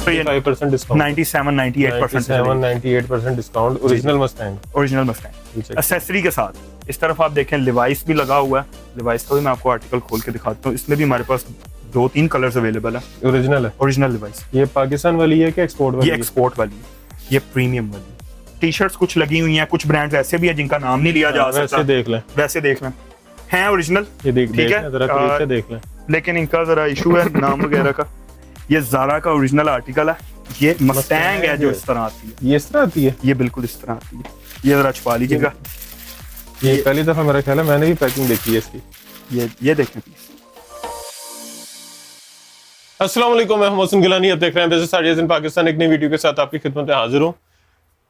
95% discount, 97 98% discount, original Mustang, original Mustang accessory के साथ। इस तरफ आप देखें लिवाइस भी लगा हुआ है, लिवाइस का भी मैं आपको आर्टिकल खोल के दिखाता हूँ। इसमें भी हमारे पास 2-3 कलर्स अवेलेबल है। ओरिजिनल है, ओरिजिनल लिवाइस। ये पाकिस्तान वाली है कि एक्सपोर्ट वाली? ये एक्सपोर्ट वाली है, ये प्रीमियम वाली। टी शर्ट्स कुछ लगी हुई हैं, कुछ ब्रांड्स ऐसे भी है जिनका नाम नहीं लिया जा सकता, वैसे देख लें, वैसे देख लें, हैं ओरिजिनल, ये देख ठीक है, जरा करीब से देख लें, लेकिन इनका जरा इशू है नाम वगैरह का। ये ज़ारा का ओरिजिनल आर्टिकल है, ये मस्टैंग है जो इस तरह आती है, ये इस तरह आती है, ये बिल्कुल इस तरह आती है। ये जरा छुपा लीजिएगा, ये पहली दफा मेरा ख्याल है मैंने भी पैकिंग देखी है इसकी। ये देखें प्लीज। अस्सलाम वालेकुम, मैं मोहसिन गिलानी, आप देख रहे हैं बिजनेस आइडियाज इन पाकिस्तान। एक नई वीडियो के साथ आपकी खिदमत में हाजिर हूँ।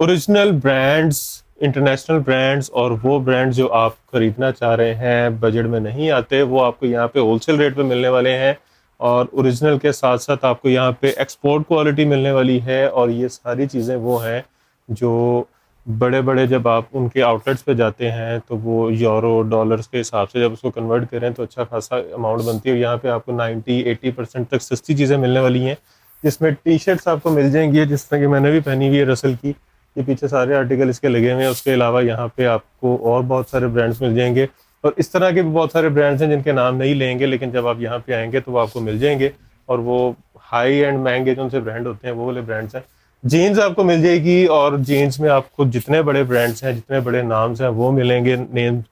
ओरिजिनल ब्रांड्स, इंटरनेशनल ब्रांड्स और वो ब्रांड्स जो आप खरीदना चाह रहे हैं, बजट में नहीं आते, वो आपको यहाँ पे होलसेल रेट पे मिलने वाले हैं। और ओरिजिनल के साथ साथ आपको यहाँ पे एक्सपोर्ट क्वालिटी मिलने वाली है। और ये सारी चीज़ें वो हैं जो बड़े बड़े जब आप उनके आउटलेट्स पे जाते हैं तो वो यूरो डॉलर्स के हिसाब से जब उसको कन्वर्ट करें तो अच्छा खासा अमाउंट बनती है। यहाँ पे आपको 90-80% तक सस्ती चीज़ें मिलने वाली हैं, जिसमें टी शर्ट्स आपको मिल जाएंगी, जिस तरह की मैंने भी पहनी हुई है रसल की। ये पीछे सारे आर्टिकल इसके लगे हुए हैं। उसके अलावा यहाँ पे आपको और बहुत सारे ब्रांड्स मिल जाएंगे, और इस तरह के भी बहुत सारे ब्रांड्स हैं जिनके नाम नहीं लेंगे, लेकिन जब आप यहाँ पे आएंगे तो वो आपको मिल जाएंगे। और वो हाई एंड महंगे जो उनसे ब्रांड होते हैं वो वाले ब्रांड्स हैं। जीन्स आपको मिल जाएगी, और जीन्स में आपको जितने बड़े ब्रांड्स हैं, जितने बड़े नाम्स हैं वो मिलेंगे नेम।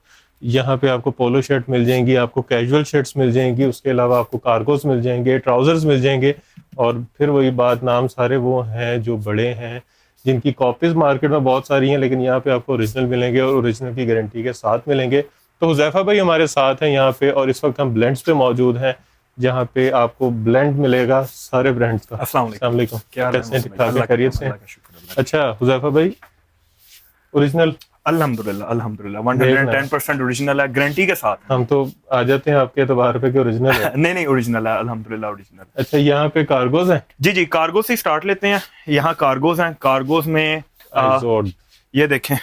यहाँ पे आपको पोलो शर्ट मिल जाएंगी, आपको कैजुअल शर्ट्स मिल जाएंगी, उसके अलावा आपको कार्गोस मिल जाएंगे, ट्राउजर्स मिल जाएंगे। और फिर वही बात, नाम सारे वो हैं जो बड़े हैं, जिनकी कॉपीज मार्केट में बहुत सारी हैं, लेकिन यहाँ पे आपको ओरिजिनल मिलेंगे और ओरिजिनल की गारंटी के साथ मिलेंगे। तो हुज़ैफा भाई हमारे साथ हैं यहाँ पे, और इस वक्त हम ब्लेंड्स पे मौजूद हैं, जहाँ पे आपको ब्लेंड मिलेगा सारे ब्रांड्स का। अस्सलाम वालेकुम, कैसे हैं? ठीक-ठाक हैं? खैरियत से? अच्छा हुज़ैफा भाई, ओरिजिनल? अल्हम्दुलिल्लाह अल्हम्दुलिल्लाह 110% ओरिजिनल है, गारंटी के साथ। हम तो आ जाते हैं आपके एतबार पे कि ओरिजिनल है। नहीं ओरिजिनल है, अल्हम्दुलिल्लाह ओरिजिनल। अच्छा, यहाँ पे कार्गोज हैं? जी कार्गो से स्टार्ट लेते हैं। यहाँ कार्गोज हैं, कार्गोज में ये देखें,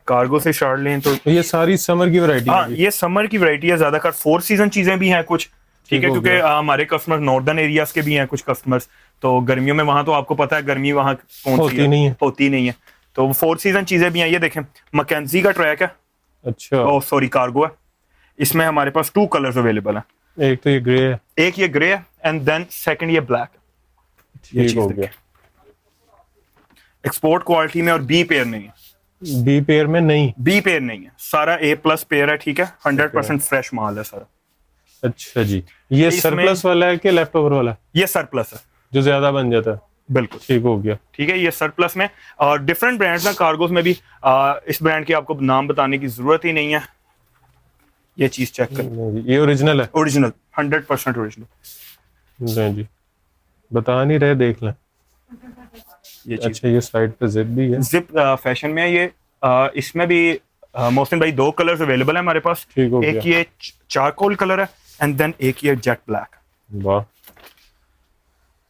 कार्गो से स्टार्ट लें तो ये सारी समर की वैरायटी है। हाँ, ये समर की वैरायटी है, ज्यादातर 4 सीजन चीजें भी हैं कुछ, ठीक है, क्योंकि हमारे कस्टमर नॉर्दर्न एरियाज के भी हैं कुछ कस्टमर्स। तो गर्मियों में वहां तो आपको पता है गर्मी वहां कौन सी होती नहीं है, तो 4 सीजन चीजें भी हैं। ये देखें, मैकेंजी का ट्रैक है, अच्छा सॉरी कार्गो है। इसमें हमारे पास 2 कलर्स अवेलेबल हैं, एक तो ये ग्रे है, एक ये ग्रे है, एंड देन सेकंड ये ब्लैक। ठीक हो गया। एक्सपोर्ट क्वालिटी में, और बी पेयर नहीं है, बी पेयर में नहीं, बी पेयर नहीं है, सारा A+ पेयर है, ठीक है, 100% फ्रेश माल है सारा। अच्छा जी, ये सरप्लस वाला है कि लेफ्ट ओवर वाला? ये सरप्लस है, जो ज्यादा बन जाता है। बिल्कुल ठीक हो गया, ठीक है, ये सरप्लस में। और डिफरेंट ब्रांड्स हैं कार्गोस में भी। इस ब्रांड की आपको नाम बताने की जरूरत ही नहीं है। ये चीज चेक कर, ये ओरिजिनल है, ओरिजिनल 100% ओरिजिनल जी, बता नहीं रहे, देख लें ये चीज। अच्छा, ये साइड पे जिप भी है, जिप फैशन में है ये। इसमें भी मोहसिन भाई 2 कलर्स अवेलेबल है हमारे पास। एक ये चारकोल कलर है, एंड देन एक ये जेट ब्लैक। वाह,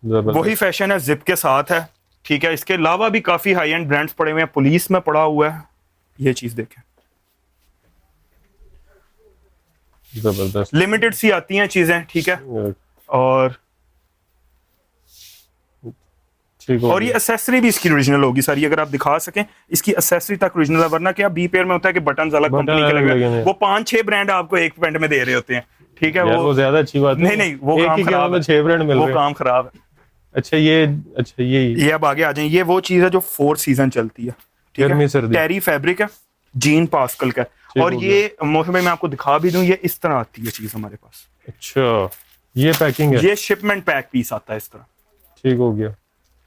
वही फैशन है, जिप के साथ है, ठीक है। इसके अलावा भी काफी हाई एंड ब्रांड्स पड़े हुए हैं, पुलिस में पड़ा हुआ है। ये चीज देखें, जबरदस्त, लिमिटेड सी आती हैं चीजें, ठीक है। और ये एक्सेसरी भी इसकी ओरिजिनल होगी सारी, अगर आप दिखा सकें इसकी एक्सेसरी तक ओरिजिनल है। वरना क्या बी पेयर में होता है कि बटन अलग कंपनी के लगे हैं, वो 5-6 ब्रांड आपको एक पेंट में दे रहे होते हैं, ठीक है। वो ज्यादा अच्छी बात नहीं, वो काम खराब है, 6 ब्रांड मिल रहे हैं, वो काम खराब है। अच्छा ये अब आगे आ जाए, ये वो चीज है जो 4 सीजन चलती है, गर्मी सर्दी, टेरी फैब्रिक है, जीन पास्कल का। और ये मौसम में मैं आपको दिखा भी दूं, ये इस तरह आती है चीज हमारे पास। अच्छा, ये पैकिंग है, ये शिपमेंट पैक पीस आता है इस तरह। ठीक हो गया,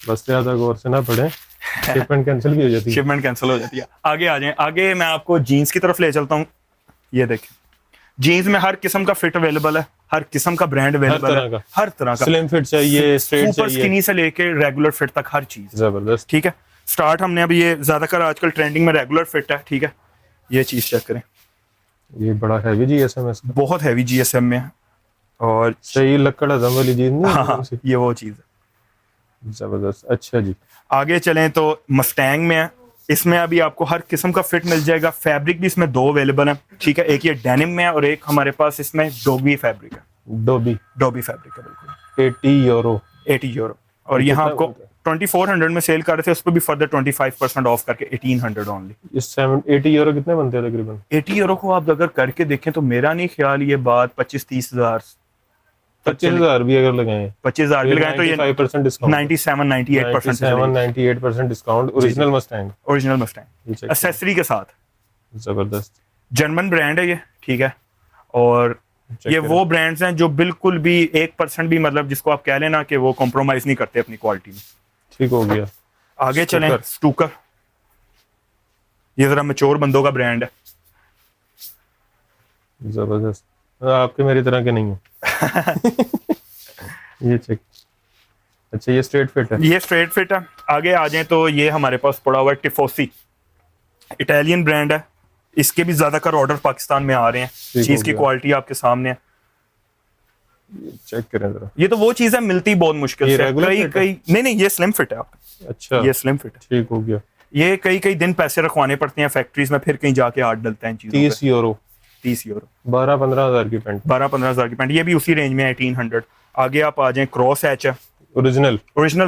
बस ज्यादा गौर से ना पढ़े, शिपमेंट कैंसिल भी हो जाती है। शिपमेंट कैंसिल हो जाती है। आगे आ जाए, आगे मैं आपको जीन्स की तरफ ले चलता हूँ। ये देखें, जीन्स में हर किस्म का फिट अवेलेबल है, हर किस्म का ब्रांड अवेलेबल है, हर तरह का। स्लिम फिट चाहिए, स्ट्रेट सुपर स्किनी से लेके रेगुलर फिट तक हर चीज, जबरदस्त, ठीक है। स्टार्ट हमने अभी ये ज्यादातर आजकल ट्रेंडिंग में रेगुलर फिट है, ठीक है। ये चीज चेक करें, ये बड़ा हैवी GSM है, बहुत हैवी GSM में है, और सही लक्कड़ हजम वाली चीज नहीं। हाँ, ये वो चीज है, जबरदस्त। अच्छा जी, आगे चलें तो मस्टैंग में है। इसमें अभी आपको हर किस्म का फिट मिल जाएगा। फैब्रिक भी इसमें 2 अवेलेबल है, ठीक है। एक ये डेनिम में है, और एक हमारे पास इसमें डोबी फैब्रिक है, डोबी फैब्रिक है, बिल्कुल €80। 80 और यहाँ आपको 2400 में सेल कर रहे थे, उस पर भी फर्दर 25% ऑफ करके 1800 ओनली। इस €80 कितने बनते हैं तकरीबन? €80 को आप अगर करके देखें तो मेरा नहीं ख्याल ये बात 25-30 हज़ार 25,000 भी अगर लगाएं, 25,000 भी लगाएं तो ये 95% discount, 97-98% discount. Original Mustang, original Mustang accessory के साथ, जबरदस्त। जर्मन ब्रांड है ये, ठीक है। और ये वो ब्रांड्स हैं जो बिल्कुल भी 1% भी, मतलब जिसको आप कह लेना कि वो कॉम्प्रोमाइज नहीं करते अपनी क्वालिटी में। ठीक हो गया। आगे चलें, स्टूकर, ये जरा मैच्योर बंदों का ब्रांड है, जबरदस्त। आपके मेरी तरह के नहीं है। ये चेक। अच्छा, ये स्ट्रेट फिट है? ये स्ट्रेट फिट है। आगे आ जाएं तो ये हमारे पास पड़ा हुआ है टिफोसी, इटालियन ब्रांड है। इसके भी ज्यादातर ऑर्डर पाकिस्तान में आ रहे हैं, चीज की क्वालिटी आपके सामने है, चेक करें जरा। ये तो वो चीज है मिलती बहुत मुश्किल से, कई नहीं, ये स्लिम फिट है आपका। अच्छा, ये स्लिम फिट है, ठीक हो गया। ये कई दिन पैसे रखवाने पड़ते हैं फैक्ट्रीज में, फिर कहीं जाके आर्ट डलता है चीजों पे। €30, 30 12-15 हज़ार की पैंट, 12-15 हज़ार की पैंट, ये भी उसी रेंज में है 1800। आगे आप आ जाएं, क्रॉस एच है, ओरिजिनल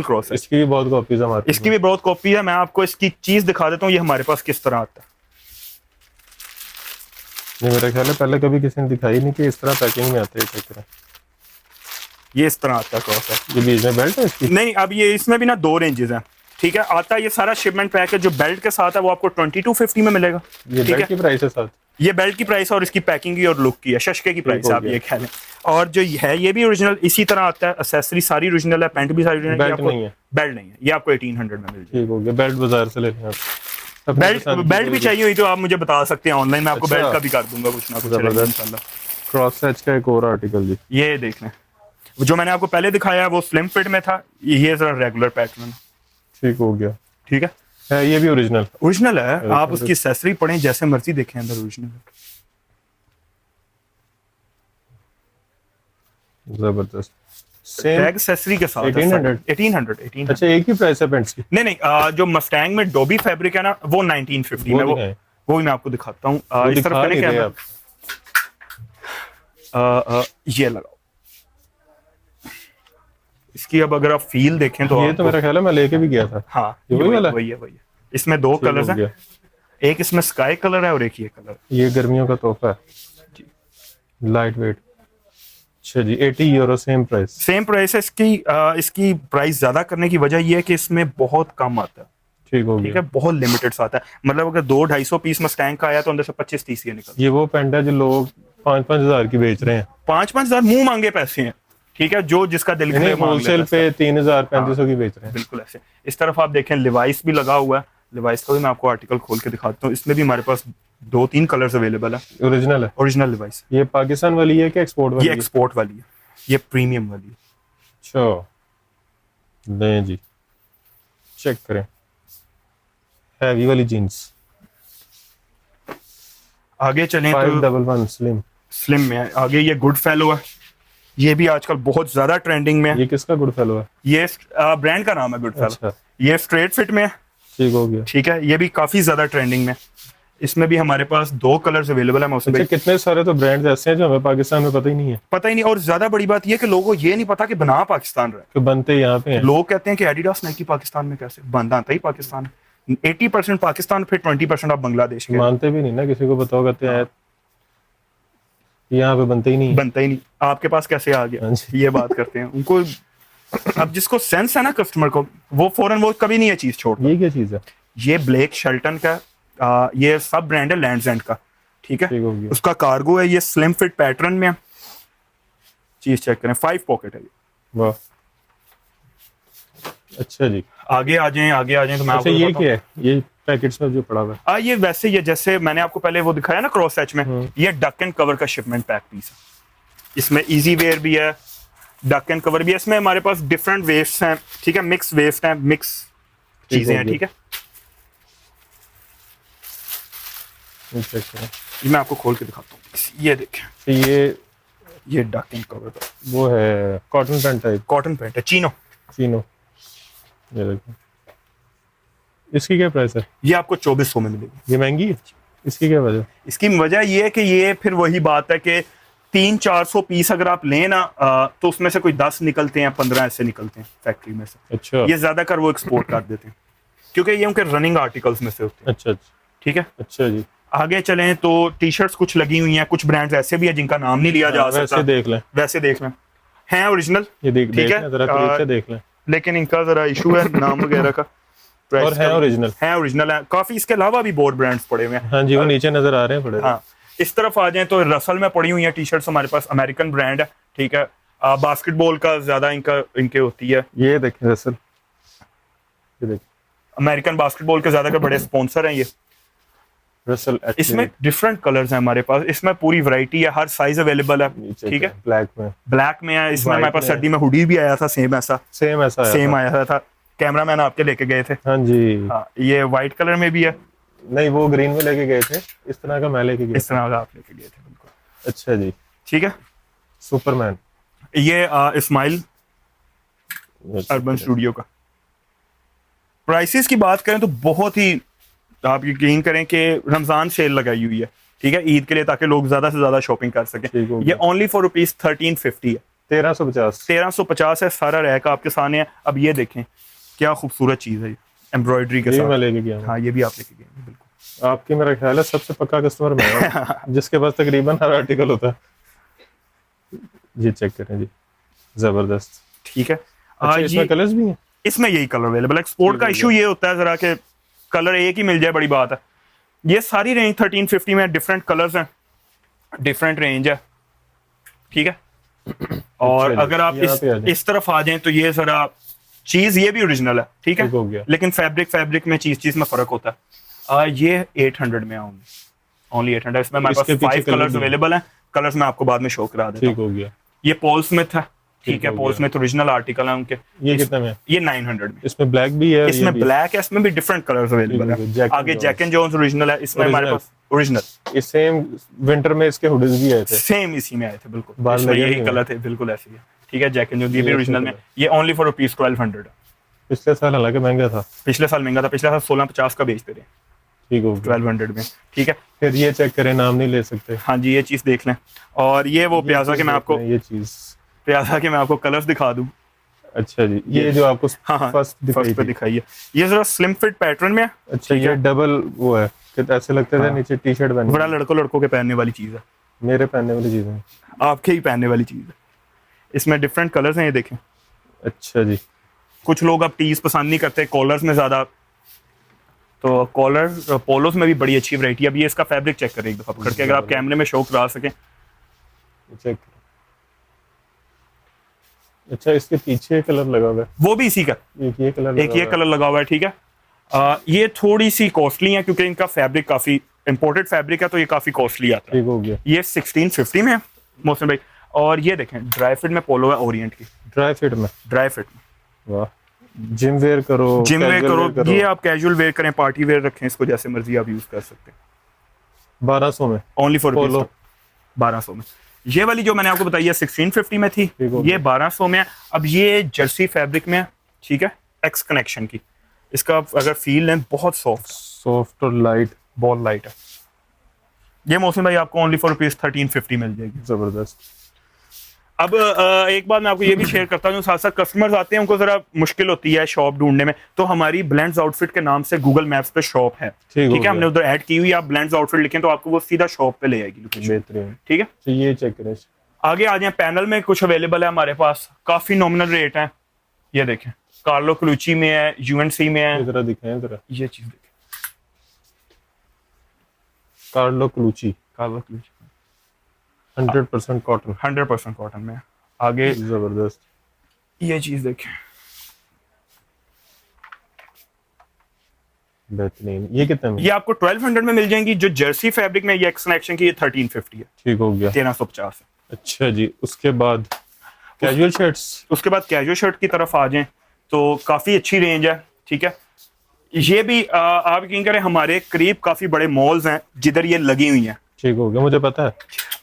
क्रॉस है। इसकी भी बहुत कॉपीज है, इसकी भी बहुत कॉपी है। मैं आपको इसकी चीज दिखा देता हूँ, ये हमारे पास किस तरह आता है। ये मेरा ख्याल है पहले कभी किसी ने दिखाई नहीं कि इस तरह पैकिंग में आते हैं। ये इस तरह आता है क्रॉस है। ये बीच में बेल्ट है इसकी? नहीं, अब ये इसमें भी ना 2 रेंजेस हैं, ठीक है। आता है ये सारा शिपमेंट पैक है, जो बेल्ट के साथ है वो आपको 2250 में मिलेगा। ये बेल्ट की प्राइस है साथ? ये बेल्ट की प्राइस और इसकी पैकिंग की और लुक की है, शशके की प्राइस आप ये कह लें। और जो है ये भी ओरिजिनल इसी तरह आता है, एक्सेसरी सारी ओरिजिनल है, पैंट भी सारी ओरिजिनल है। बेल्ट नहीं है? बेल्ट नहीं है, ये आपको 1800 में मिल जाएगा। ठीक हो गया। बेल्ट बाजार से लेते हैं आप? बेल्ट भी चाहिए हुई तो आप मुझे बता सकते हैं ऑनलाइन, मैं आपको अच्छा, बेल्ट का भी कर दूंगा कुछ ना कुछ इंशाल्लाह। क्रॉस एच का एक और आर्टिकल जी, ये देख लें, जो मैंने आपको पहले दिखाया है वो स्लिम फिट में था, ये जरा रेगुलर पैटर्न। ठीक हो गया, ठीक है। ये भी ओरिजिनल है। आप उसकी एक्सेसरी पढ़ें, जैसे मर्जी देखें, अंदर ओरिजिनल है। जबरदस्त। टैग एक्सेसरी के साथ 1800। अच्छा, एक ही प्राइस है पेंट्स की? नहीं, जो मस्टैंग में डोबी फैब्रिक है ना, वो 1950 में, वो भी मैं आपको दिखाता हूँ। इस तरफ करने क्या ये लगाओ इसकी। अब अगर आप फील देखें तो ये तो मेरा ख्याल है मैं लेके भी गया था। हाँ, वही है। इसमें 2 कलर्स हैं, एक इसमें स्काई कलर है और एक ये कलर। ये गर्मियों का तोहफा है, लाइट वेट। अच्छा जी, €80 सेम प्राइस है इसकी प्राइस ज्यादा करने की वजह ये है कि इसमें बहुत कम आता है। ठीक है, बहुत लिमिटेड आता है। मतलब अगर 200-250 पीस मस्टैंग का आया तो अंदर से 25-30 ये निकल। ये वो पैंट है जो लोग 5-5 हज़ार की बेच रहे हैं। 5-5 हज़ार मुंह मांगे पैसे हैं, ठीक है, जो जिसका दिल करे होलसेल पे 3,000-3,500 की बेच रहे हैं। बिल्कुल ऐसे। इस तरफ आप देखें, लिवाइस भी लगा हुआ है। लिवाइस का भी मैं आपको आर्टिकल खोल के दिखाता हूँ। इसमें भी हमारे पास 2-3 कलर्स अवेलेबल है। Original Levi's. ये पाकिस्तान वाली है कि एक्सपोर्ट वाली? ये एक्सपोर्ट वाली है, ये प्रीमियम वाली है। अच्छा, नहीं जी, चेक करें। हैवी वाली जीन्स। आगे चलें 511 स्लिम में है। आगे ये गुड फेलो है, ये भी आजकल बहुत ज्यादा ट्रेंडिंग में है। ये किसका गुड फेलो है? ये ब्रांड का नाम है गुड फेलो। अच्छा। ये स्ट्रेट फिट में है। ठीक हो गया। ठीक है, ये भी काफी ज्यादा ट्रेंडिंग में। इसमें भी हमारे पास 2 कलर्स अवेलेबल है। अच्छा, कितने सारे तो ब्रांड्स ऐसे हैं जो हमें पाकिस्तान में पता ही नहीं है। और ज्यादा बड़ी बात ये है कि लोगों को ये नहीं पता कि बना पाकिस्तान रहा है, कि बनते यहाँ पे हैं। लोग कहते हैं कि एडिडास नाइकी पाकिस्तान में कैसे बनता ही पाकिस्तान है। 80% पाकिस्तान, फिर 20% आप बांग्लादेश के। मानते भी नहीं ना, किसी को बताओ कहते हैं यहाँ पे बनते ही नहीं। आपके पास कैसे आ गया, ये बात करते हैं उनको। अब जिसको सेंस है ना कस्टमर को, वो फौरन वो कभी नहीं ये चीज छोड़ता। ये क्या चीज है? ये ब्लेक शेल्टन का ये सब ब्रांड है लैंड्स एंड का। ठीक है, उसका कार्गो है, ये स्लिम फिट पैटर्न में। चीज चेक करें, 5 पॉकेट है ये। वाह, अच्छा जी। आगे आ जाएं तो मैं आपको ये क्या है, ये पैकेट्स में जो पड़ा हुआ है? ये वैसे ये जैसे मैंने आपको पहले वो दिखाया ना क्रॉस एच में, ये डक एंड कवर का शिपमेंट पैक पीस है। इसमें इजी वेयर भी है, डक एंड कवर भी है। इसमें हमारे पास डिफरेंट वेव्स हैं, ठीक है, मिक्स वेव्स हैं, मिक्स चीजें हैं। ठीक है, ये मैं आपको खोल के दिखाता हूँ। ये देखें, ये डक एंड कवर का वो है, cotton pant type. Cotton pant है, चीनो। ये देखो, इसकी क्या प्राइस है? ये आपको 2400 में मिलेगी। ये महंगी है? इसकी क्या वजह? इसकी वजह ये है कि ये फिर वही बात है कि 300-400 पीस अगर आप लें ना तो उसमें से कोई 10 निकलते हैं, 15 ऐसे निकलते हैं फैक्ट्री में से। अच्छा ये ज्यादातर वो एक्सपोर्ट कर देते हैं क्योंकि ये उनके रनिंग आर्टिकल्स में से होते हैं। अच्छा अच्छा ठीक है, अच्छा जी। आगे चलें तो टी शर्ट्स कुछ लगी हुई हैं, कुछ ब्रांड्स ऐसे भी हैं जिनका नाम नहीं लिया जा सकता, वैसे देख लें, वैसे देख लें, हैं ओरिजिनल, ये देख ठीक है, लें, जरा करीब से देख लें। लेकिन इनका जरा इशू है नाम वगैरह का। और है ओरिजिनल, है ओरिजिनल है काफी। इसके अलावा भी बहुत ब्रांड्स पड़े हुए हैं। हाँ जी, वो नीचे नजर आ रहे हैं पड़े। हाँ, इस तरफ आ जाएं तो रसल में पड़ी हुई है टी शर्ट्स हमारे पास, अमेरिकन ब्रांड है। ठीक है, बास्केटबॉल का ज्यादा इनके होती है। ये देखें रसल, ये देखें अमेरिकन बास्केटबॉल के ज्यादा बड़े स्पॉन्सर हैं ये। रसल। इसमें डिफरेंट कलर्स हैं हमारे पास, इसमें पूरी वैरायटी है, हर साइज अवेलेबल है। ठीक है, ब्लैक में है, इसमें हमारे पास सर्दी में हुडी भी आया था, सेम आया था। कैमरामैन आपके लेके गए थे। हाँ जी। हाँ, ये व्हाइट कलर में भी है। नहीं, वो ग्रीन में लेके गए थे, इस तरह का मैं लेके गया। इस तरह का आप लेके गए थे, बिल्कुल। अच्छा जी, ठीक है। सुपरमैन, ये इस्माइल अर्बन स्टूडियो का। प्राइसेस की बात करें तो बहुत ही, आप यकीन करें कि रमजान सेल लगाई हुई है, ठीक है, ईद के लिए, ताकि लोग ज्यादा से ज्यादा शॉपिंग कर सकें। ये ओनली फॉर रुपीज 1350 है, 1350 है। सारा रैक आपके सामने है। अब ये देखें क्या खूबसूरत चीज है, एम्ब्रॉयडरी के साथ। मैं लेके गया। हाँ, ये भी आप लेके गए, बिल्कुल। आपकी मेरा ख्याल है सबसे पक्का कस्टमर मैं हूं, जिसके पास तकरीबन हर आर्टिकल होता है। ये चेक करें जी, जबरदस्त। ठीक है, अच्छा, इसमें कलर्स भी हैं? इसमें यही कलर अवेलेबल है। एक्सपोर्ट का इशू ये होता है जरा कि कलर एक ही मिल जाए, बड़ी बात है। ये सारी रेंज 1350 में, डिफरेंट कलर्स हैं, डिफरेंट रेंज है। ठीक है, और अगर आप इस तरफ आ जाएं तो ये जरा चीज, ये भी ओरिजिनल है, ठीक है, लेकिन फैब्रिक में चीज में फर्क होता है। ये 800 में ओनली 800। इसमें हमारे पास 5 कलर्स अवेलेबल हैं। कलर्स मैं आपको बाद में शो करा देता हूं। ठीक हो गया। ये पॉल स्मिथ है, ठीक है, पॉल स्मिथ ओरिजिनल आर्टिकल है उनके। ये कितने में? ये 900 में। इसमें ब्लैक भी है, इसमें ब्लैक है, इसमें भी डिफरेंट कलर्स अवेलेबल है। आगे जैक एंड जोन्स ओरिजिनल है, इसमें हमारे पास ओरिजिनल। ये सेम विंटर में इसके हुडीज भी आए थे, सेम इसी में आए थे, बिल्कुल इसमें यही कलर थे, बिल्कुल ऐसे ही है। ठीक है, जैक एंड जोन्स ये भी ओरिजिनल में। ये ओनली फॉर रुपीज 1200 है। पिछले साल हालांकि महंगा था, पिछले साल 1650 का बेचते थे। ठीक हो, 1200 में। ठीक है, फिर ये चेक करें, नाम नहीं ले सकते। हाँ जी, ये चीज देख लें। और ये वो प्याजा के मैं आपको, ये चीज प्याजा के मैं आपको कलर्स दिखा दूं। अच्छा जी, ये जो आपको फर्स्ट पे दिखाई है, ये जरा स्लिम फिट पैटर्न में है। अच्छा, ये डबल वो है कि ऐसे लगते थे नीचे टी शर्ट बनी। बड़ा लड़कों के पहनने वाली चीज है। मेरे पहनने वाली चीज है, आपके ही पहनने वाली चीज है। इसमें डिफरेंट कलर्स हैं, ये देखें। अच्छा जी, कुछ लोग अब टीज पसंद नहीं करते, कॉलर्स में ज्यादा, तो कॉलर पोलोस में भी बड़ी अच्छी वैरायटी है। अब ये इसका फैब्रिक चेक करें एक दफा पकड़ के, अगर आप कैमरे में शो करा सकें। चेक। अच्छा, इसके पीछे कलर लगा हुआ है, वो भी इसी का एक ये कलर लगा हुआ है। ठीक है, ये थोड़ी सी कॉस्टली है क्योंकि इनका फैब्रिक काफी इंपोर्टेड फैब्रिक है, तो ये काफी कॉस्टली आता है। ठीक हो गया। ये 1650 में है मोहसिन भाई। और ये देखें, ड्राई फिट में पोलो है, ओरिएंट की। ड्राई फिट में वाह, जिम वेयर करो, ये आप कैजुअल वेयर करें, पार्टी वेयर रखें, इसको जैसे मर्जी आप यूज कर सकते हैं। 1200 में ओनली फॉर 1200 में। ये वाली जो मैंने आपको बताई है 1650 में थी, ये 1200 में है। अब ये जर्सी फैब्रिक में है, ठीक है, एक्स कनेक्शन की। इसका अगर फील लें, बहुत सॉफ्ट और लाइट, बहुत लाइट है। ये मौसम भाई आपको ओनली फॉर रुपीज 1350 मिल जाएगी। जबरदस्त। अब एक बात मैं आपको ये भी शेयर करता हूँ, साथ साथ कस्टमर्स आते हैं, उनको जरा मुश्किल होती है शॉप ढूंढने में, तो हमारी ब्लेंड्स आउटफिट के नाम से गूगल मैप्स पे शॉप है। ठीक है, हमने उधर ऐड की हुई, आप ब्लेंड्स आउटफिट लिखें तो आपको वो सीधा शॉप पे ले आएगी। बेहतरीन। ठीक है, तो ये चेक करें। आगे आ जाए, पैनल में कुछ अवेलेबल है हमारे पास, काफी नॉमिनल रेट है। ये देखें, कार्लो क्लूची में है, यूएनसी में है। जरा दिखाएं जरा, ये चीज देखें, कार्लो क्लूची 100% कॉटन, 100% कॉटन में। आगे जबरदस्त, ये चीज देखें, बेहतरीन। ये कितने में? ये आपको 1200 में मिल जाएंगी। जो जर्सी फैब्रिक में, ये एक्स कनेक्शन की, ये 1350 है। ठीक हो गया, 1350 है। अच्छा जी, उसके बाद कैजुअल शर्ट्स। उसके बाद कैजुअल शर्ट की तरफ आ जाएं तो काफी अच्छी रेंज है। ठीक है, ये भी आप यकीन करें, हमारे करीब काफी बड़े मॉल्स हैं जिधर ये लगी हुई हैं। ठीक हो गया, मुझे पता है,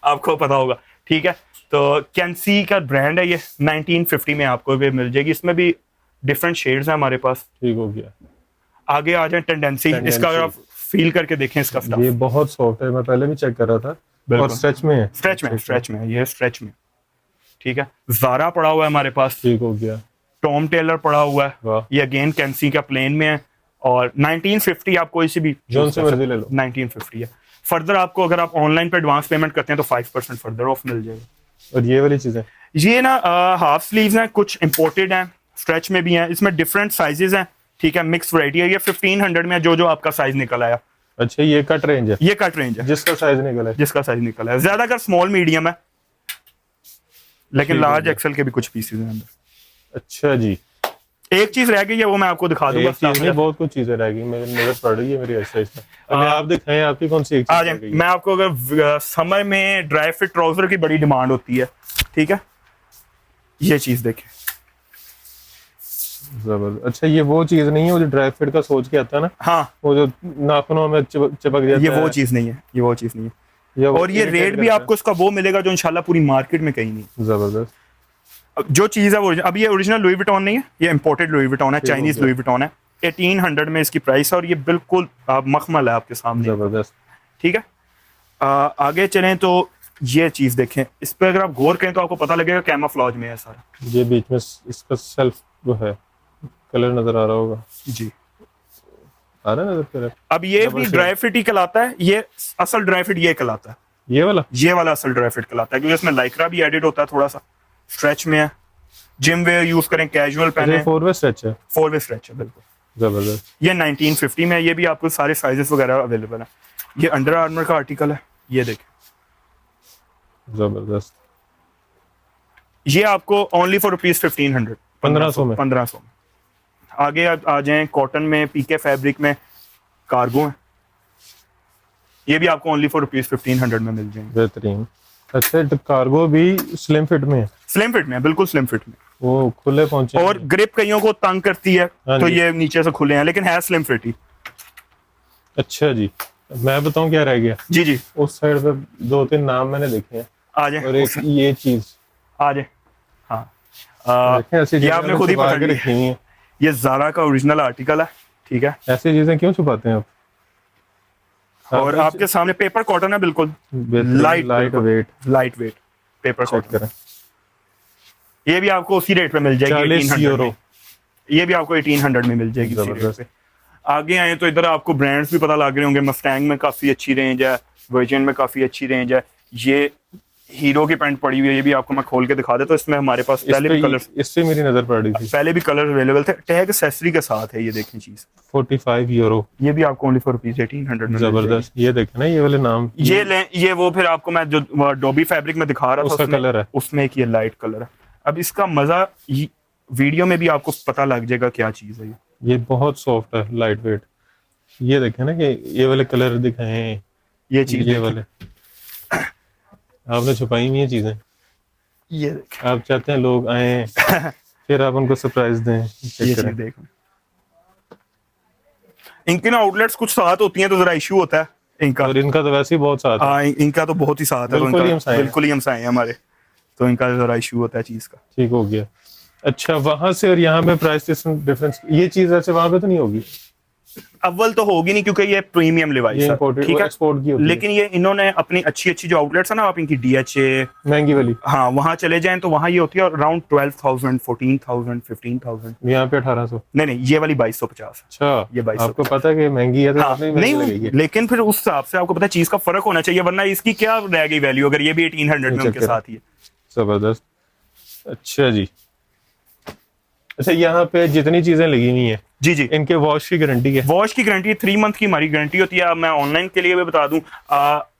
आपको पता होगा। ठीक है, तो कैंसी का ब्रांड है, ये 1950 में आपको भी मिल जाएगी। इसमें भी डिफरेंट शेड्स हैं हमारे पास। ठीक हो गया। आगे आ जाए, टेंडेंसी। इसका अगर आप फील करके देखें, इसका स्टफ, ये बहुत सॉफ्ट है, मैं पहले भी चेक कर रहा था, और स्ट्रेच में है? स्ट्रेच में ये स्ट्रेच में, ठीक है। ज़ारा पड़ा हुआ है हमारे पास, ठीक हो गया। टॉम टेलर पड़ा हुआ है, वाह। ये अगेन कैंसी का प्लेन में है, और 1950 आप कोई सी भी जोन से मर्जी ले लो, 1950 है। फर्दर आपको अगर आप ऑनलाइन पे एडवांस पेमेंट करते हैं तो 5% फर्दर ऑफ मिल जाएगा। और ये वाली चीजें, ये ना हाफ स्लीव्स हैं, कुछ इंपोर्टेड हैं, स्ट्रेच में भी हैं, इसमें डिफरेंट साइजेस हैं, ठीक है, मिक्स वैरायटी है। ये 1500 में जो आपका साइज निकल आया। अच्छा, ये कट रेंज है? ये कट रेंज है, जिसका साइज निकला है, जिसका साइज निकला है। ज्यादातर स्मॉल मीडियम है, लेकिन लार्ज एक्सेल के भी कुछ पीसेस हैं अंदर। अच्छा जी। एक चीज रह गई है, वो मैं आपको दिखा दूंगा। बहुत कुछ चीजें रह गई, मेरी नजर पड़ रही है मेरी ऐसा ऐसा। अभी आप दिखाएं, आपकी कौन सी एक चीज रह गई? मैं आपको, अगर समर में ड्राई फिट ट्राउजर की बड़ी डिमांड होती है, ठीक है, ये चीज देखें, जबरदस्त। अच्छा, ये वो चीज नहीं है वो जो ड्राई फिट का सोच के आता है ना? हाँ, वो जो नाखूनों में चिपक जाता है, ये वो चीज नहीं है, ये वो चीज नहीं है। और ये रेट भी आपको इसका वो मिलेगा जो इंशाल्लाह पूरी मार्केट में कहीं नहीं। जबरदस्त। जो चीज है वो, अब ये ओरिजिनल लुई विटॉन नहीं है, ये इंपोर्टेड लुई विटॉन है, चाइनीज लुई विटॉन है। 1800 में इसकी प्राइस है, और ये बिल्कुल मखमल है आपके सामने। जबरदस्त, ठीक है। आगे चलें तो ये चीज देखें, इस पे अगर आप गौर करें तो आपको पता लगेगा कैमोफ्लेज में है सारा। ये बीच में इसका सेल्फ वो है, कलर नजर आ रहा होगा जी, आ रहा है नजर कलर। अब ये भी ड्राई फिट ही कहलाता है, ये असल ड्राई फिट ये कहलाता है, ये वाला असल ड्राई फिट कहलाता है, क्योंकि इसमें लाइक्रा भी एडिड होता है थोड़ा सा। स्ट्रेच में है, जिम वेयर यूज करें, कैजुअल पहने। 4 वे स्ट्रेच है? 4 वे स्ट्रेच है, बिल्कुल जबरदस्त। ये 1950 में है, ये भी आपको सारे साइजेस वगैरह अवेलेबल है। ये अंडर आर्मर का आर्टिकल है, ये देखें, जबरदस्त। ये आपको ओनली फॉर रुपीज 1500, 1500 में। आगे आ जाएं, कॉटन में, पीके फैब्रिक में कार्गो है, ये भी आपको ओनली फॉर रुपीज 1500 में मिल जाएंगे। बेहतरीन। अच्छा, कार्गो भी स्लिम फिट में है? स्लिम फिट में है, बिल्कुल स्लिम फिट में, वो खुले पहुंचे। और ग्रिप कईयों को तंग करती है तो ये नीचे से खुले हैं, लेकिन है स्लिम फिट ही। अच्छा जी, मैं बताऊं क्या रह गया? जी जी, उस साइड पे 2-3 नाम मैंने देखे हैं, आ जाए, और एक ये चीज आ जाए। हाँ, ये आपने खुद ही पकड़ के रखी हुई है। ये ज़ारा का ओरिजिनल आर्टिकल है, ठीक है। ऐसी चीजें क्यों छुपाते हैं आप? और आपके सामने पेपर कॉटन है, बिल्कुल लाइट वेट पेपर कॉटन। ये भी आपको उसी रेट पे मिल जाएगी, 40 यूरो। ये भी आपको 1800 में मिल जाएगी उसी रेट पे। आगे आए तो इधर आपको ब्रांड्स भी पता लग रहे होंगे। मस्टैंग में काफी अच्छी रेंज है, वर्जन में काफी अच्छी रेंज है। ये हीरो की पैंट पड़ी हुई है, ये भी आपको मैं खोल के दिखा देता हूं। इसमें हमारे पास पहले भी कलर, इससे मेरी नजर पड़ रही थी, पहले भी कलर अवेलेबल थे, टैग एक्सेसरी के साथ है। ये देखें चीज, 45 यूरो। ये भी आपको ओनली फॉर रुपीज 1800 में। जबरदस्त। ये देखें ना, ये वाले नाम, ये लें, ये वो फिर आपको मैं जो डोबी फैब्रिक में दिखा रहा था, उसका कलर है, उसमें एक ये लाइट कलर है। अब इसका मजा वीडियो में भी आपको पता लग जाएगा क्या चीज है। ये बहुत सॉफ्ट है, लाइट वेट। ये देखें ना कि ये वाले कलर दिखाए, ये चीज, ये वाले आपने छुपाई हुई है चीजें। ये देखें, आप चाहते हैं लोग आए फिर आप उनको सरप्राइज दें। ये चीज देखो, इनके ना आउटलेट्स कुछ साथ होती हैं तो जरा इशू होता है इनका, और इनका तो वैसे ही बहुत साथ है। हाँ, इनका तो बहुत ही साथ है, बिल्कुल ही हमसाए हैं हमारे, तो इनका जरा इशू होता है चीज का। ठीक हो गया। अच्छा, वहां से और यहाँ पे प्राइस डिफरेंस, ये चीज ऐसे वहां पे तो नहीं होगी? अव्वल तो होगी नहीं, क्योंकि ये प्रीमियम डिवाइस है, ठीक है, एक्सपोर्ट की होती है। लेकिन ये इन्होंने अपनी अच्छी जो आउटलेट्स है ना, आप इनकी DHA महंगी वाली, हाँ, वहां चले जाएं तो वहां ये होती है अराउंड 12,000, 14,000, 15,000। यहाँ पे 1800। नहीं, ये वाली 2250। अच्छा, ये 2250। आपको पता है कि महंगी है तो हाँ, नहीं, लेकिन फिर उस हिसाब से आपको पता है चीज का फर्क होना चाहिए, वरना इसकी क्या रह गई वैल्यू अगर ये भी 1800 में उनके साथ ही है। जबरदस्त। अच्छा जी। अच्छा, यहाँ पे जितनी चीजें लगी हुई हैं, जी जी, इनके वॉश की गारंटी है? वॉश की गारंटी 3 मंथ की हमारी गारंटी होती है। मैं ऑनलाइन के लिए भी बता दूं,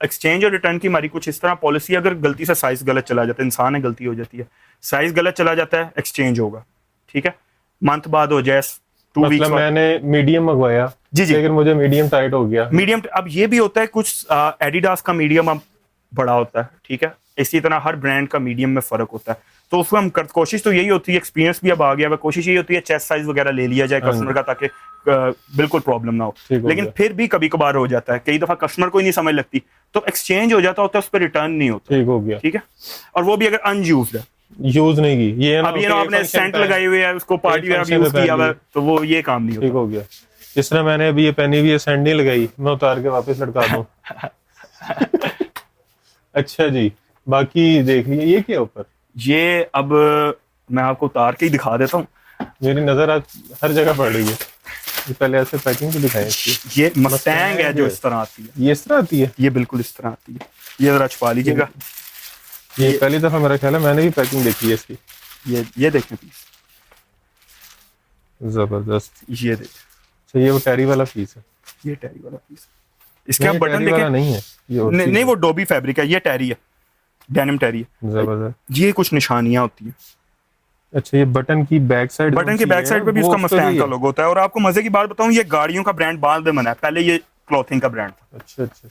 एक्सचेंज और रिटर्न की हमारी कुछ इस तरह पॉलिसी, अगर गलती से साइज गलत चला जाता है, इंसान है, गलती हो जाती है, साइज गलत चला जाता है, एक्सचेंज होगा, ठीक है, मंथ बाद हो जाए, 2 वीक्स। मैंने मीडियम मंगवाया जी जी, लेकिन मुझे मीडियम टाइट हो गया। मीडियम, अब ये भी होता है, कुछ एडिडास का मीडियम अब बड़ा होता है, ठीक है, इसी तरह हर ब्रांड का मीडियम में फर्क होता है। तो उसमें हम कोशिश तो यही होती है, एक्सपीरियंस भी अब आ गया है, कोशिश यही होती है चेस्ट साइज वगैरह ले लिया जाए कस्टमर का, ताकि बिल्कुल प्रॉब्लम ना हो। लेकिन फिर भी कभी कभार हो जाता है, कई दफा कस्टमर को ही नहीं समझ लगती, तो एक्सचेंज हो जाता होता है, उस पर रिटर्न नहीं होता। ठीक हो गया, ठीक है, और वो भी अगर अनयूज्ड है, यूज नहीं की, ये अब ये ना आपने सेंट लगाई हुई है, उसको पार्टी वेयर यूज किया हुआ है, तो वो ये काम नहीं होता। ठीक हो गया। जिस तरह मैंने अभी ये पहनी हुई है, सेंट नहीं लगाई, मैं उतार के वापस लटका दूं अच्छा जी, बाकी देख लिए ये क्या ऊपर, ये अब मैं आपको उतार के ही दिखा देता हूँ। मेरी नजर आज हर जगह पड़ रही है। ये पहले ऐसे पैकिंग तो दिखाएं इसकी। ये मस्टैंग है जो इस तरह आती है, ये इस तरह आती है, ये बिल्कुल इस तरह आती है। ये जरा छुपा लीजिएगा। ये पहली दफा मेरा ख्याल है मैंने भी पैकिंग देखी है इसकी। ये देखें पीस, जबरदस्त। ये देखें, अच्छा ये वो टैरी वाला पीस है, ये टैरी वाला पीस। इसके आप बटन टैरी वाला देखें, नहीं है ये और नहीं वो डोबी फैब्रिक है, ये टैरी है, डेनिम टैरी है। जबरदस्त। ये कुछ निशानियां होती हैं। अच्छा ये बटन की बैक साइड, बटन की बैक साइड पे भी उसका मस्टैंग का लोगो होता है। और आपको मजे की बात बताऊं, ये गाड़ियों का ब्रांड बाद में बना है, पहले ये क्लॉथिंग का ब्रांड था। अच्छा अच्छा।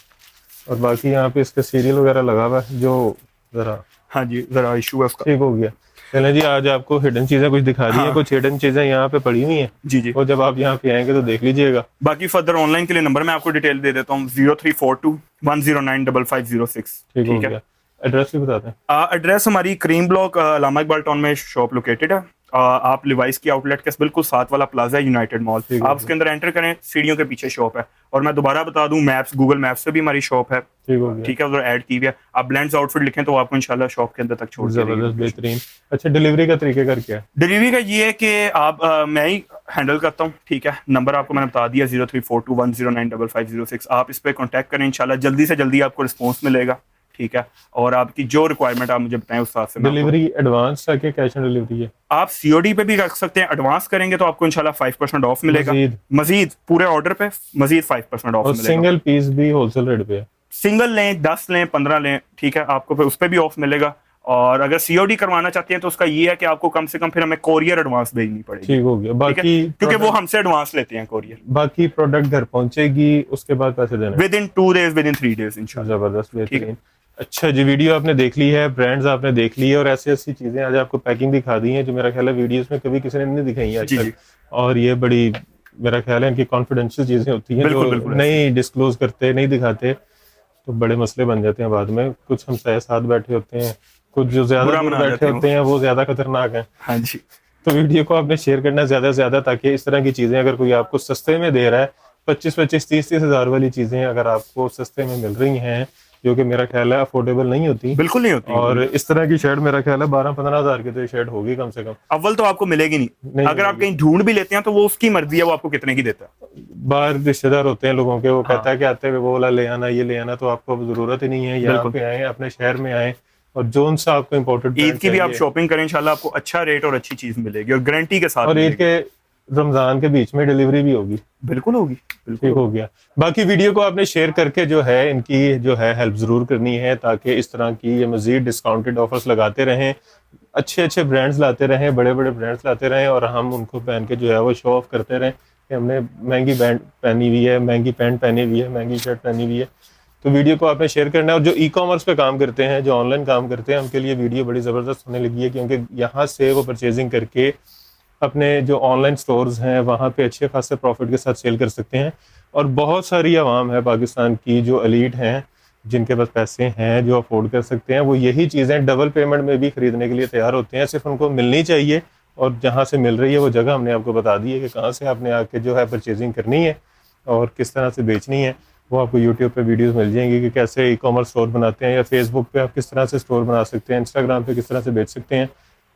और बाकी यहाँ पे इसका सीरियल वगैरह लगा हुआ है जो जरा, हाँ जी, जरा इशू है उसका। ठीक हो गया। चलें जी, आज आपको हिडन चीजें कुछ दिखा दी हैं, कुछ हिडन चीजें यहाँ पे पड़ी हुई हैं जी जी। और जब आप यहाँ पे आएंगे तो देख लीजिएगा। बाकी फर्दर ऑनलाइन के लिए नंबर मैं आपको डिटेल दे देता हूँ, 034210955506। ठीक हो गया। एड्रेस भी बताते हैं। एड्रेस हमारी cream block Allama Iqbal town में शॉप लोकेटेड है। आप लिवाइस की आउटलेट के बिल्कुल साथ वाला प्लाजा है यूनाइटेड मॉल, आप उसके अंदर एंटर करें, सीढ़ियों के पीछे शॉप है। और मैं दोबारा बता दूं, मैप्स गूगल मैप्स से भी हमारी शॉप है, ठीक हो गया। ठीक है, उधर ऐड की हुई है। आप ब्लेंड्स आउटफिट लिखें तो आपको इंशाल्लाह शॉप के अंदर तक छोड़ देंगे। जबरदस्त, बेहतरीन। अच्छा डिलीवरी का तरीका कर क्या है? डिलीवरी का ये है कि आप मैं ही हैंडल करता हूँ, ठीक है। नंबर आपको मैंने बता दिया, 034210955506। आप इस पर कॉन्टैक्ट करें, इंशाल्लाह जल्दी से जल्दी आपको रिस्पॉन्स मिलेगा, ठीक है। और आपकी जो रिक्वायरमेंट आप मुझे बताएं उस हिसाब से। डिलीवरी एडवांस है कि कैश ऑन डिलीवरी है? आप सीओडी पे भी रख सकते हैं, एडवांस करेंगे तो आपको इंशाल्लाह 5% ऑफ मिलेगा। मजीद पूरे ऑर्डर पे मजीद 5% ऑफ मिलेगा। सिंगल पीस भी होलसेल रेट पे है? सिंगल लें, 10 लें, 15 लें, ठीक है, आपको फिर उस पर भी ऑफ मिलेगा। और अगर सीओडी करवाना चाहते हैं तो उसका ये है कि आपको कम से कम फिर हमें कोरियर एडवांस भेजनी पड़ेगी। ठीक हो गया। बाकी क्योंकि वो हमसे एडवांस लेते हैं कोरियर। बाकी प्रोडक्ट घर पहुंचेगी, उसके बाद पैसे देने with in 2 days, with in 3 days इंशाल्लाह। जबरदस्त, बेहतरीन। अच्छा जी, वीडियो आपने देख ली है, ब्रांड्स आपने देख ली है और ऐसी ऐसी चीजें आज आपको पैकिंग दिखा दी हैं जो मेरा ख्याल है वीडियोस में कभी किसी ने नहीं दिखाई है आज तक। और ये बड़ी मेरा ख्याल है इनकी कॉन्फिडेंशियल चीजें होती हैं जो नहीं डिस्क्लोज करते, नहीं दिखाते, तो बड़े मसले बन जाते हैं बाद में। कुछ हम साथ बैठे होते हैं, कुछ जो ज्यादा दूर बैठे होते हैं वो ज्यादा खतरनाक है। हाँ जी। तो वीडियो को आपने शेयर करना ज्यादा से ज्यादा, ताकि इस तरह की चीजें अगर कोई आपको सस्ते में दे रहा है, 25-25, 30-30 हज़ार वाली चीजें अगर आपको सस्ते में मिल रही हैं, जो कि मेरा ख्याल है अफोर्डेबल नहीं होती, बिल्कुल नहीं होती। और इस तरह की शर्ट मेरा ख्याल है 12-15 हज़ार की तो ये शर्ट होगी कम से कम। अव्वल तो आपको मिलेगी नहीं अगर आप कहीं ढूंढ भी लेते हैं तो वो उसकी मर्जी है, वो आपको कितने की देता है। बाहर रिश्तेदार होते हैं लोगों के, वो कहता है कि आते हुए वो वाला ले आना, ये ले आना, तो आपको अब जरूरत ही नहीं है। यहाँ पे आए, अपने शहर में आए और जोन सा आपको इम्पोर्टेंट ईद की भी आप शॉपिंग करें, इंशाल्लाह आपको अच्छा रेट और अच्छी चीज मिलेगी और गारंटी के साथ। और ईद के रमजान के बीच में डिलीवरी भी होगी। बिल्कुल होगी, ठीक हो गया। बाकी वीडियो को आपने शेयर करके जो है इनकी जो है हेल्प जरूर करनी है, ताकि इस तरह की ये मजीद डिस्काउंटेड ऑफर्स लगाते रहें, अच्छे अच्छे ब्रांड्स लाते रहें, बड़े बड़े ब्रांड्स लाते रहें, और हम उनको पहन के जो है वो शो ऑफ करते रहें कि हमने महंगी पैंट पहनी हुई है, महंगी पैंट पहनी हुई है, महंगी शर्ट पहनी हुई है। तो वीडियो को आपने शेयर करना है। और जो ई कॉमर्स पे काम करते हैं, जो ऑनलाइन काम करते हैं, उनके लिए वीडियो बड़ी ज़बरदस्त होने लगी है, क्योंकि यहाँ से वो परचेजिंग करके अपने जो ऑनलाइन स्टोर्स हैं वहाँ पे अच्छे खासे प्रॉफिट के साथ सेल कर सकते हैं। और बहुत सारी आवाम है पाकिस्तान की जो एलीट हैं, जिनके पास पैसे हैं, जो अफोर्ड कर सकते हैं, वो यही चीज़ें डबल पेमेंट में भी ख़रीदने के लिए तैयार होते हैं। सिर्फ उनको मिलनी चाहिए, और जहाँ से मिल रही है वो जगह हमने आपको बता दी है कि कहाँ से आपने आके जो है परचेजिंग करनी है और किस तरह से बेचनी है। वो आपको यूट्यूब पे वीडियोस मिल जाएंगी कि कैसे ई कॉमर्स स्टोर बनाते हैं, या फेसबुक पे आप किस तरह से स्टोर बना सकते हैं, इंस्टाग्राम पे किस तरह से बेच सकते हैं।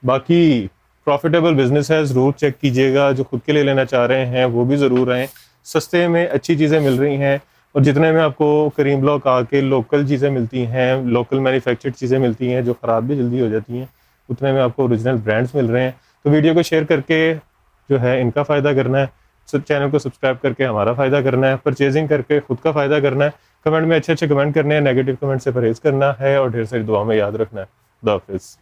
बाकी प्रॉफिटेबल बिजनेस है, ज़रूर चेक कीजिएगा। जो खुद के लिए लेना चाह रहे हैं वो भी ज़रूर आएँ, सस्ते में अच्छी चीज़ें मिल रही हैं। और जितने में आपको करीम ब्लॉक आके लोकल चीज़ें मिलती हैं, लोकल मैन्युफैक्चर्ड चीज़ें मिलती हैं जो ख़राब भी जल्दी हो जाती हैं, उतने में आपको ओरिजिनल ब्रांड्स मिल रहे हैं। तो वीडियो को शेयर करके जो है इनका फ़ायदा करना है, सब चैनल को सब्सक्राइब करके हमारा फ़ायदा करना है, परचेजिंग करके खुद का फ़ायदा करना है, कमेंट में अच्छे अच्छे कमेंट करने हैं, नेगेटिव कमेंट से परहेज़ करना है, और ढेर सारी दुआ में याद रखना है। खुदा हाफिज़।